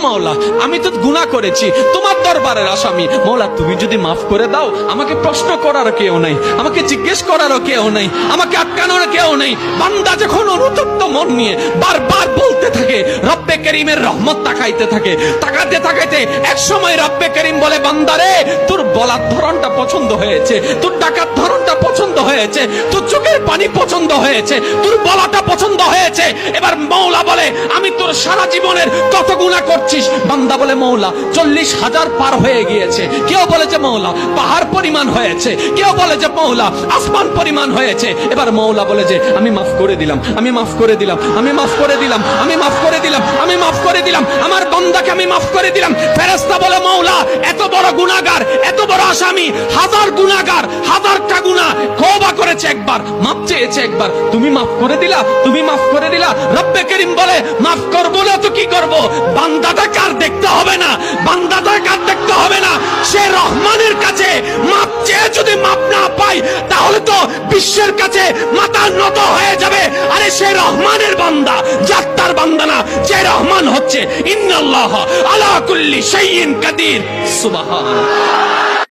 মাওলা, আমি তো গুনাহ করেছি, তোমার দরবারের আসামি। মাওলা, তুমি যদি মাফ করে দাও, আমাকে প্রশ্ন করার কেউ নাই, আমাকে জিজ্ঞেস করারও কেউ নাই, আমাকে আটকানোর কেউ নেই। বান্দা যখন অনুতপ্ত মন নিয়ে বারবার বলতে থাকে, রব্বে করিমের রহমত তাকাইতে থাকে, তাকাতে তাকাইতে এক সময় রব্বে করিম বলে, বান্দারে, তোর বলার ধরনটা পছন্দ হয়েছে, তোর ডাকার ধরনটা পছন্দ হয়েছে, তোর চোখের পানি পছন্দ হয়েছে, তোর বলাটা পছন্দ হয়েছে। এবার মওলা বলে, আমি তোর সারা জীবনের কত গুনাহ করছিস? বান্দা বলে, মওলা 40,000 পার হয়ে গিয়েছে। কেউ বলে যে মওলা পাহাড় পরিমাণ হয়েছে, কেউ বলে যে মওলা আসমান পরিমাণ হয়েছে। এবার মওলা বলে যে আমি মাফ করে দিলাম, আমি মাফ করে দিলাম, আমি মাফ করে দিলাম, আমি মাফ করে দিলাম, আমি মাফ করে দিলাম, আমার বান্দাকে আমি মাফ করে দিলাম। ফেরেশতা বলে, মওলা এত বড় গুনাহগার, এত বড় আসামি, হাজার গুনাহগার, হাজারটা গুনাহ তওবা করেছে একবার, মাফ চেয়েছে একবার, তুমি মাফ করে দিলা, তুমি মাফ করে দিলা। রব্বে করিম বলে, মাফ করবো না তো কি করব? বান্দাটা কার দেখতে হবে না, বান্দাটা কার দেখতে হবে না, সে রহমানের কাছে মাফ চেয়ে যদি মাফ না পাই, তাহলে তো বিশ্বের কাছে মাথা নত হয়ে যাবে। আরে সে রহমানের বান্দা, জাত্তার বান্দা না, যে রহমান হচ্ছে ইন্নাল্লাহ আলা কুল্লি শাইইন কাদির। সুবহানাল্লাহ।